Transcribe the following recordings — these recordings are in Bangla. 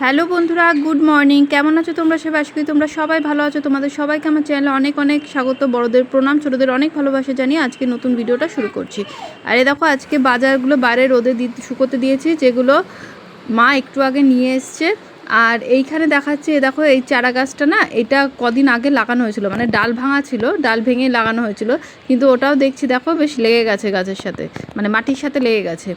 হ্যালো বন্ধুরা, গুড মর্নিং। কেমন আছো তোমরা সবাই? আশা করি তোমরা সবাই ভালো আছো। তোমাদের সবাইকে আমার চ্যানেলে অনেক অনেক স্বাগত। বড়দের প্রণাম, ছোটোদের অনেক ভালোবাসা জানিয়ে আজকে নতুন ভিডিওটা শুরু করছি। আর এই দেখো, আজকে বাজারগুলো বাইরে রোদে শুকোতে দিয়েছি, যেগুলো মা একটু আগে নিয়ে এসছে। আর এইখানে দেখাচ্ছে, দেখো এই চারা গাছটা না, এটা কদিন আগে লাগানো হয়েছিল, মানে ডাল ভাঙা ছিল, ডাল ভেঙে লাগানো হয়েছিল, কিন্তু ওটাও দেখছি দেখো বেশ লেগে গেছে গাছের সাথে, মানে মাটির সাথে লেগে গেছে।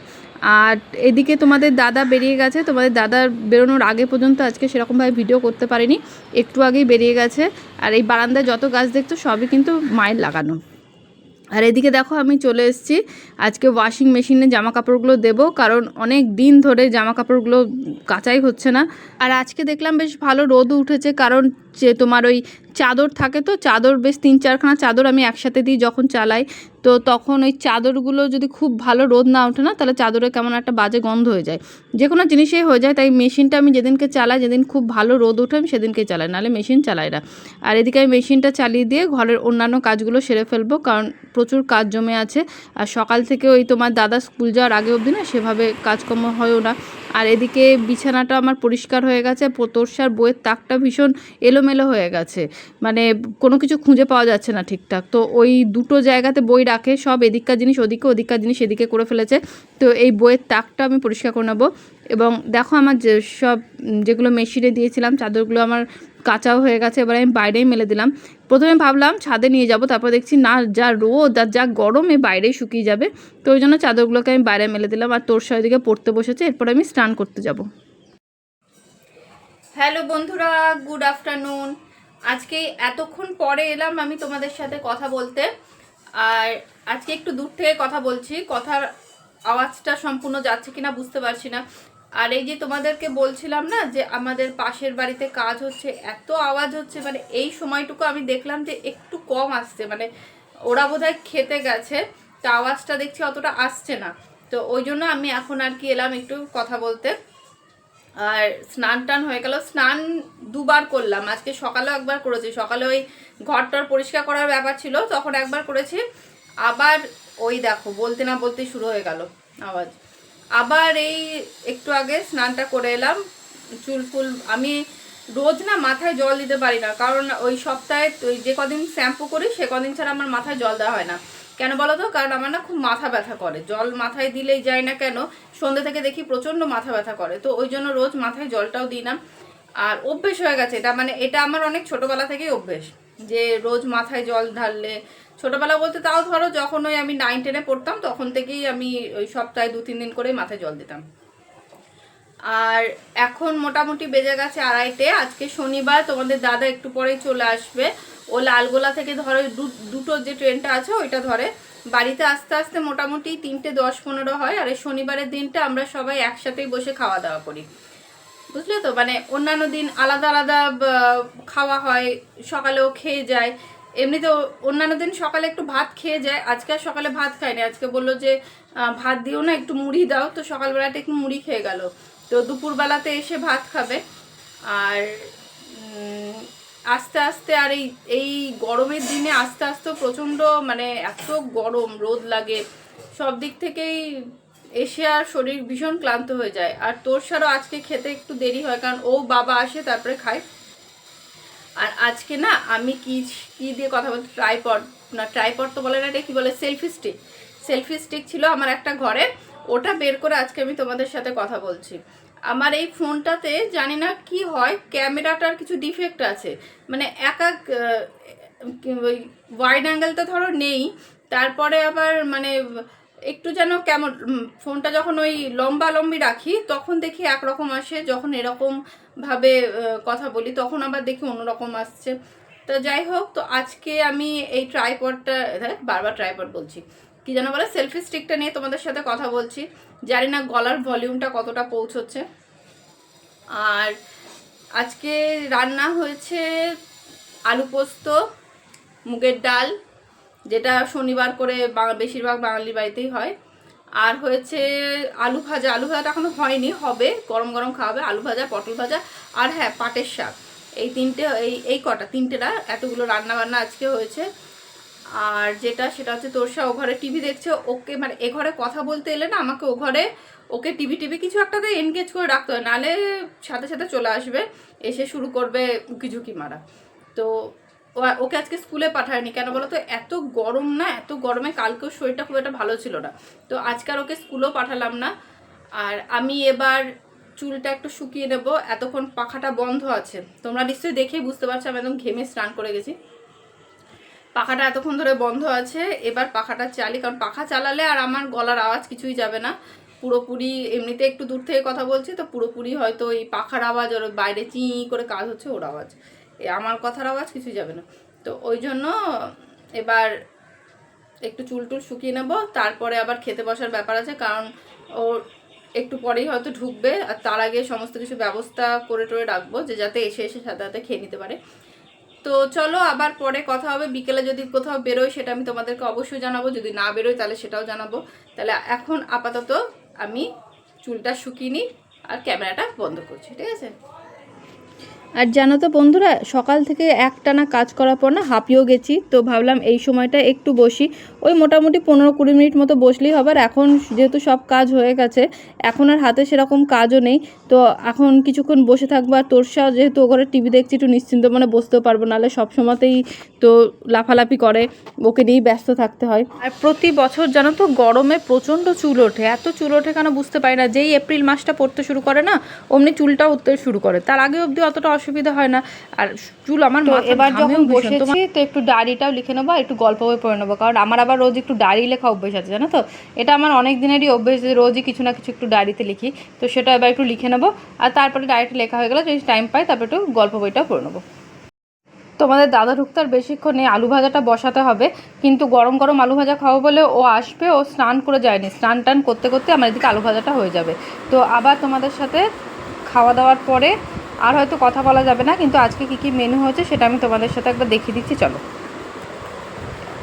আর এদিকে তোমাদের দাদা বেরিয়ে গেছে, তোমাদের দাদার বেরোনোর আগে পর্যন্ত আজকে সেরকমভাবে ভিডিও করতে পারিনি, একটু আগেই বেরিয়ে গেছে। আর এই বারান্দায় যত গাছ দেখছো সবই কিন্তু মায়ের লাগানো। আর এদিকে দেখো আমি চলে এসেছি, আজকে ওয়াশিং মেশিনে জামা কাপড়গুলো দেবো, কারণ অনেক দিন ধরে জামা কাপড়গুলো কাচাই হচ্ছে না। আর আজকে দেখলাম বেশ ভালো রোদও উঠেছে, কারণ যে তোমার ওই চাদর থাকে, তো চাদর বেশ 3-4খানা চাদর আমি একসাথে দিই যখন চালাই, তো তখন ওই চাদরগুলো যদি খুব ভালো রোদ না ওঠে না, তাহলে চাদরে কেমন একটা বাজে গন্ধ হয়ে যায়, যে কোনো জিনিসেই হয়ে যায়। তাই মেশিনটা আমি যেদিনকে চালাই, যেদিন খুব ভালো রোদ ওঠে আমি সেদিনকেই চালাই, নাহলে মেশিন চালাই না। আর এদিকে আমি মেশিনটা চালিয়ে দিয়ে ঘরের অন্যান্য কাজগুলো সেরে ফেলবো, কারণ প্রচুর কাজ জমে আছে। আর সকাল থেকে ওই তোমার দাদা স্কুল যাওয়ার আগে অবধি না সেভাবে কাজকর্ম হয়ও না। আর এদিকে বিছানাটা আমার পরিষ্কার হয়ে গেছে, তোরসার বইয়ের তাকটা ভীষণ এলোমেলো হয়ে গেছে, মানে কোনো কিছু খুঁজে পাওয়া যাচ্ছে না ঠিকঠাক। তো ওই দুটো জায়গাতে বই রাখে, সব এদিককার জিনিস ওদিকে, ওদিককার জিনিস এদিকে করে ফেলেছে। তো এই বইয়ের তাকটা আমি পরিষ্কার করে নেবো। এবং দেখো আমার যে সব যেগুলো মেশিনে দিয়েছিলাম চাদরগুলো আমার কাঁচাও হয়ে গেছে, এবার আমি বাইরেই মেলে দিলাম। প্রথমে ভাবলাম ছাদে নিয়ে যাব, তারপর দেখছি না, যা রোদ আর যা গরম, বাইরেই শুকিয়ে যাবে। তো ওই জন্য চাদরগুলোকে আমি বাইরে মেলে দিলাম। আর তোরসা ওইদিকে পড়তে বসেছে, এরপর আমি স্নান করতে যাব। হ্যালো বন্ধুরা, গুড আফটারনুন। আজকে এতক্ষণ পরে এলাম আমি তোমাদের সাথে কথা বলতে। আর আজকে একটু দূর থেকে কথা বলছি, কথার আওয়াজটা সম্পূর্ণ যাচ্ছে কিনা বুঝতে পারছি না। আর এই যে তোমাদেরকে বলছিলাম না যে আমাদের পাশের বাড়িতে কাজ হচ্ছে, এত আওয়াজ হচ্ছে, মানে এই সময়টুকু আমি দেখলাম যে একটু কম আসছে, মানে ওরা বোধহয় খেতে গেছে, তো আওয়াজটা দেখছি অতটা আসছে না। তো ওই জন্য আমি এখন আর কি এলাম একটু কথা বলতে। আর স্নান টান হয়ে গেল, স্নান দুবার করলাম, আজকে সকালেও একবার করেছি, সকালে ওই ঘরটার পরিষ্কার করার ব্যাপার ছিল তখন একবার করেছি। আবার ওই দেখো বলতে না বলতে শুরু হয়ে গেল আওয়াজ। আবার এই একটু আগে স্নানটা করে এলাম। চুল ফুল আমি রোজ না মাথায় জল দিতে পারি না, কারণ ওই সপ্তাহে ওই যে কদিন শ্যাম্পু করি সে কদিন ছাড়া আমার মাথায় জল দেওয়া হয় না। কেন বলো তো? কারণ আমার না খুব মাথা ব্যথা করে, জল মাথায় দিলেই যায় না কেন, সন্ধ্যে থেকে দেখি প্রচণ্ড মাথা ব্যথা করে, তো ওই জন্য রোজ মাথায় জলটাও দিই না। আর অভ্যেস হয়ে গেছে এটা, মানে এটা আমার অনেক ছোটোবেলা থেকেই অভ্যেস, যে রোজ মাথায় জল ঢাললে। ছোটোবেলা বলতে তাও ধরো যখন ওই আমি 9-10-এ পড়তাম তখন থেকেই আমি ওই সপ্তাহে 2-3 দিন করে মাথায় জল দিতাম। আর এখন মোটামুটি বেজে গেছে 2:30। আজকে শনিবার, তোমাদের দাদা একটু পরেই চলে আসবে। ও লালগোলা থেকে ধরো দুটো যে ট্রেনটা আছে ওইটা ধরে বাড়িতে আস্তে আস্তে মোটামুটি 3:10-15 হয়। আর এই শনিবারের দিনটা আমরা সবাই একসাথেই বসে খাওয়া দাওয়া করি, বুঝলে তো? মানে অন্যান্য দিন আলাদা আলাদা খাওয়া হয়, সকালেও খেয়ে যায়, এমনিতে অন্যান্য দিন সকালে একটু ভাত খেয়ে যায়। আজকে আর সকালে ভাত খায়নি, আজকে বললো যে ভাত দিও না, একটু মুড়ি দাও, তো সকালবেলাটা একটু মুড়ি খেয়ে গেল, তো দুপুরবেলাতে এসে ভাত খাবে। আর আস্তে আস্তে, আর এই এই গরমের দিনে আস্তে আস্তে প্রচণ্ড, মানে এত গরম, রোদ লাগে, সব দিক থেকেই এসে আর শরীর ভীষণ ক্লান্ত হয়ে যায়। আর তোরসারও আজকে খেতে একটু দেরি হয়, কারণ ও বাবা আসে তারপরে খায়। আর আজকে না আমি কি কি দিয়ে কথা বলতে, ট্রাইপড না, ট্রাইপড তো বলে না, এটা কি বলে, সেলফি স্টিক ছিল আমার একটা ঘরে, ওটা বের করে আজকে আমি তোমাদের সাথে কথা বলছি। আমার এই ফোনটাতে জানি না কি হয়, ক্যামেরাটার কিছু ডিফেক্ট আছে, মানে এক এক ওই ওয়াইড অ্যাঙ্গেলটা ধরো নেই, তারপরে আবার মানে একটু যেন কেমন, ফোনটা যখন ওই লম্বি রাখি তখন দেখি একরকম আসে, যখন এরকম ভাবে কথা বলি তখন আবার দেখি অন্যরকম আসছে। তো যাই হোক, তো আজকে আমি এই ট্রাইপডটা, বারবার ট্রাইপড বলছি, কি যেন বলে, সেলফি স্টিকটা নিয়ে তোমাদের সাথে কথা বলছি। জানি না গলার ভলিউমটা কতটা পৌঁছচ্ছে। আর আজকে রান্না হয়েছে আলু পোস্ত, মুগের ডাল, যেটা শনিবার করে বেশিরভাগ বাঙালির বাড়িতেই হয়। আর হয়েছে আলু ভাজা, আলু ভাজাটা এখনো হয়নি, হবে, গরম গরম খাওয়াবে, আলু ভাজা, পটল ভাজা, আর হ্যাঁ পাটের শাক। এই তিনটে, এই কটা, তিনটে না, এতগুলো রান্না বান্না আজকে হয়েছে। আর যেটা সেটা হচ্ছে তোরসা ও ঘরে টিভি দেখছে, ওকে মানে এ ঘরে কথা বলতে এলে না আমাকে ও ঘরে ওকে টিভি টিভি কিছু একটাতে এনগেজ করে রাখতে হয়, নাহলে সাথে সাথে চলে আসবে, এসে শুরু করবে উকিঝুঁকি মারা। তো ওকে আজকে স্কুলে পাঠায়নি কেন বলো তো, এত গরম না, এত গরমে কালকেও শরীরটা খুব একটা ভালো ছিল না, তো আজকাল ওকে স্কুলেও পাঠালাম না। আর আমি এবার চুলটা একটু শুকিয়ে নেব, এতক্ষণ পাখাটা বন্ধ আছে, তোমরা নিশ্চয়ই দেখেই বুঝতে পারছো আমি একদম ঘেমে স্নান করে গেছি। পাখাটা এতক্ষণ ধরে বন্ধ আছে, এবার পাখাটা চালি, কারণ পাখা চালালে আর আমার গলার আওয়াজ কিছুই যাবে না, পুরোপুরি এমনিতে একটু দূর থেকে কথা বলছি তো পুরোপুরি হয়তো এই পাখার আওয়াজ আর বাইরে চি করে কাজ হচ্ছে ওর আওয়াজ, আমার কথার আওয়াজ কিছুই যাবে না। তো ওই জন্য এবার একটু চুল টুল শুকিয়ে নেবো, তারপরে আবার খেতে বসার ব্যাপার আছে, কারণ ওর একটু পরেই হয়তো ঢুকবে, আর তার আগে সমস্ত কিছু ব্যবস্থা করে টোরে রাখবো যে যাতে এসে এসে সাথে সাথে খেয়ে নিতে পারে। তো চলো আবার পরে কথা হবে, বিকেলে যদি কোথাও বেরোয় সেটা আমি তোমাদেরকে অবশ্যই জানাবো, যদি না বেরোয় তাহলে সেটাও জানাবো। তাহলে এখন আপাতত আমি চুলটা শুকিয়ে নিই আর ক্যামেরাটা বন্ধ করছি, ঠিক আছে। আর জানো তো বন্ধুরা, সকাল থেকে একটানা কাজ করার পর না হাঁপিয়েও গেছি, তো ভাবলাম এই সময়টা একটু বসি, ওই মোটামুটি 15-20 মিনিট মতো বসলেই হবে। আর এখন যেহেতু সব কাজ হয়ে গেছে, এখন আর হাতে সেরকম কাজও নেই, তো এখন কিছুক্ষণ বসে থাকবো। আর তোরসাও যেহেতু ও ঘরে টিভি দেখছি, একটু নিশ্চিন্ত মনে বসতেও পারবো, নাহলে সব সময়তেই তো লাফালাফি করে, ওকে নিয়েই ব্যস্ত থাকতে হয়। আর প্রতি বছর জানো তো গরমে প্রচণ্ড চুল ওঠে, এত চুল ওঠে কেন বুঝতে পারি না, যেই এপ্রিল মাসটা পড়তে শুরু করে না অমনি চুলটা উঠতে শুরু করে, তার আগে অবধি অতটা অসুবিধা হয় না। আর চুল আমার এবার যখন বসেছি তো একটু ডায়েরিটাও লিখে নেবো, একটু গল্প বই পড়ে নেবো, কারণ আমার আবার রোজ একটু ডায়েরি লেখা অভ্যেস আছে জানো তো, এটা আমার অনেক দিনেরই অভ্যেস, রোজই কিছু না কিছু একটু ডায়েরিতে লিখি, তো সেটা এবার একটু লিখে নেবো। আর তারপরে ডায়েরিটা লেখা হয়ে গেলে যদি টাইম পাই তারপর একটু গল্প বইটাও পড়ে নেবো। তোমাদের দাদা ঢুকতে আর বেশিক্ষণ নেই, আলু ভাজাটা বসাতে হবে, কিন্তু গরম গরম আলু ভাজা খাবো বলে ও আসবে, ও স্নান করে যায়নি, স্নান টান করতে করতে আমার এদিকে আলু ভাজাটা হয়ে যাবে। তো আবার তোমাদের সাথে খাওয়া দাওয়ার পরে আর হয়তো কথা বলা যাবে না, কিন্তু আজকে কী কী মেনু হয়েছে সেটা আমি তোমাদের সাথে একবার দেখিয়ে দিচ্ছি, চলো।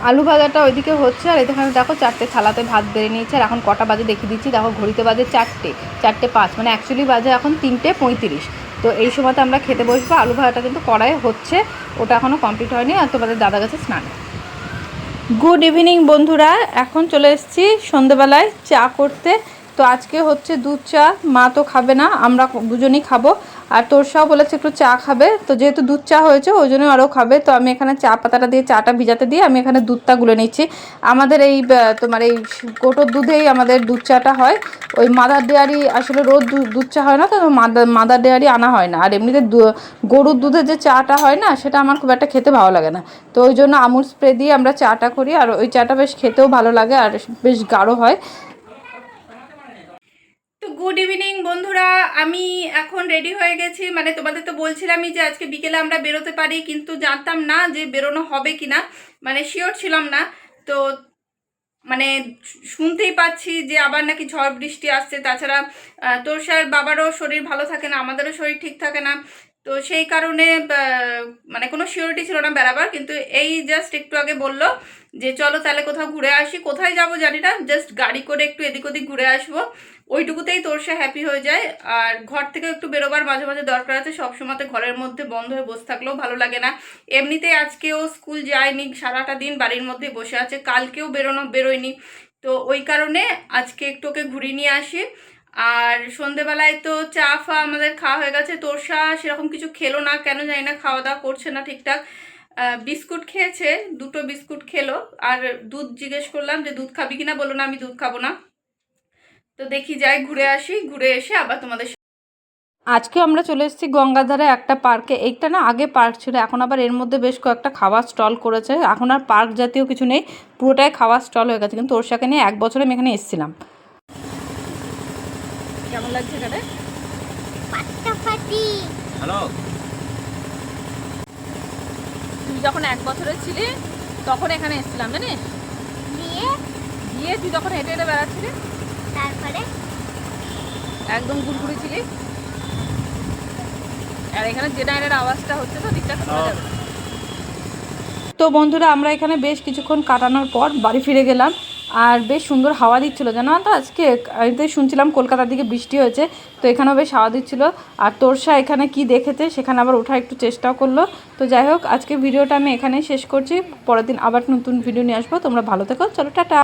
আলু ভাজাটা ওইদিকে হচ্ছে, আর এখানে দেখো 4টে থালাতে ভাত বেড়ে নিয়েছে। আর এখন কটা বাজে দেখিয়ে দিচ্ছি, দেখো ঘড়িতে বাজে 4টে 5, মানে অ্যাকচুয়ালি বাজে এখন 3টে 35। তো এই সময়তে আমরা খেতে বসবো। আলু ভাজাটা কিন্তু কড়াইয়ে হচ্ছে, ওটা এখনও কমপ্লিট হয়নি, আর তোমাদের দাদা গেছে স্নানে। গুড ইভিনিং বন্ধুরা, এখন চলে এসেছি সন্ধেবেলায় চা করতে। তো আজকে হচ্ছে দুধ চা, মা তো খাবে না, আমরা দুজনেই খাবো। আর তোরসাও বলেছে একটু চা খাবে, তো যেহেতু দুধ চা হয়েছে ওই জন্য আরও খাবে। তো আমি এখানে চা পাতাটা দিয়ে চাটা ভিজাতে দিয়ে আমি এখানে দুধটা গুলে নিচ্ছি। আমাদের এই তোমার এই কোটোর দুধেই আমাদের দুধ চাটা হয়, ওই মাদার ডেয়ারি আসলে রোজ দুধ চা হয় না, তো মাদার ডেয়ারি আনা হয় না। আর এমনিতে গরুর দুধের যে চাটা হয় না সেটা আমার খুব একটা খেতে ভালো লাগে না, তো ওই জন্য আমুল স্প্রে দিয়ে আমরা চাটা করি, আর ওই চাটা বেশ খেতেও ভালো লাগে আর বেশ গাঢ় হয়। তো গুড ইভিনিং বন্ধুরা, আমি এখন রেডি হয়ে গেছি, মানে তোমাদের তো বলছিলামই যে আজকে বিকেলে আমরা বেরোতে পারি, কিন্তু জানতাম না যে বেরোনো হবে কি না, মানে শিওর ছিলাম না। তো মানে শুনতেই পাচ্ছি যে আবার নাকি ঝড় বৃষ্টি আসছে, তাছাড়া তোরসার বাবারও শরীর ভালো থাকে না, আমাদেরও শরীর ঠিক থাকে না, তো সেই কারণে মানে কোনো সিওরিটি ছিল না বেরাবার। কিন্তু এই জাস্ট একটু আগে বলল যে চলো তাহলে কোথাও ঘুরে আসি, কোথায় যাব জানি না, জাস্ট গাড়ি করে একটু এদিক ওদিক ঘুরে আসবো, ওইটুকুতেই তোরসা হ্যাপি হয়ে যায়। আর ঘর থেকে একটু বেরোবার মাঝে মাঝে দরকার আছে, সবসময়তে ঘরের মধ্যে বন্ধ হয়ে বসে থাকলেও ভালো লাগে না। এমনিতেই আজকেও স্কুল যায়নি, সারাটা দিন বাড়ির মধ্যে বসে আছে, কালকেও বেরোয়নি, তো ওই কারণে আজকে একটু ওকে ঘুরিয়ে নিয়ে আসি। আর সন্ধেবেলায় তো চা ফা আমাদের খাওয়া হয়ে গেছে, তোরসা সেরকম কিছু খেলো না, কেন জানি না, খাওয়া দাওয়া করছে না ঠিকঠাক। বিস্কুট খেয়েছে, 2টো বিস্কুট খেলো, আর দুধ জিজ্ঞেস করলাম যে দুধ খাবি কিনা, বললো না আমি দুধ খাবো না। তো দেখি যাই, ঘুরে আসি, ঘুরে এসে আবার তোমাদের। আজকে আমরা চলে এসেছি গঙ্গাধারে একটা পার্কে, এইটা না আগে পার্ক ছিল, এখন আবার এর মধ্যে বেশ কয়েকটা খাওয়ার স্টল করেছে, এখন আর পার্ক জাতীয় কিছু নেই, পুরোটাই খাওয়ার স্টল হয়ে গেছে। কিন্তু তোরসাকে নিয়ে 1 বছরে আমি এখানে এসেছিলাম। কেমন লাগছে এখানে? হ্যালো, তুই যখন 1 বছরের ছিলি তখন এখানে এসেছিলাম জানিস, দিয়ে তুই যখন হেঁটে হেঁটে বেড়াচ্ছিলি, তারপরে একদম গুড়গুড়ি ছিলি। আর এখানে জেনারেলের আওয়াজটা হচ্ছে, তো দিকটা শোনা যাবে। তো বন্ধুরা আমরা এখানে বেশ কিছুক্ষণ কাটানোর পর বাড়ি ফিরে গেলাম, আর বেশ সুন্দর হাওয়া দিচ্ছিলো জানো তো। আজকে আমি শুনছিলাম কলকাতার দিকে বৃষ্টি হয়েছে, তো এখানেও বেশ হাওয়া দিচ্ছিলো। আর তোরসা এখানে কি দেখেছে সেখানে আবার ওঠার একটু চেষ্টাও করলো। তো যাই হোক, আজকে ভিডিওটা আমি এখানেই শেষ করছি, পরের দিন আবার নতুন ভিডিও নিয়ে আসবো। তোমরা ভালো থেকো, চলো টাটা।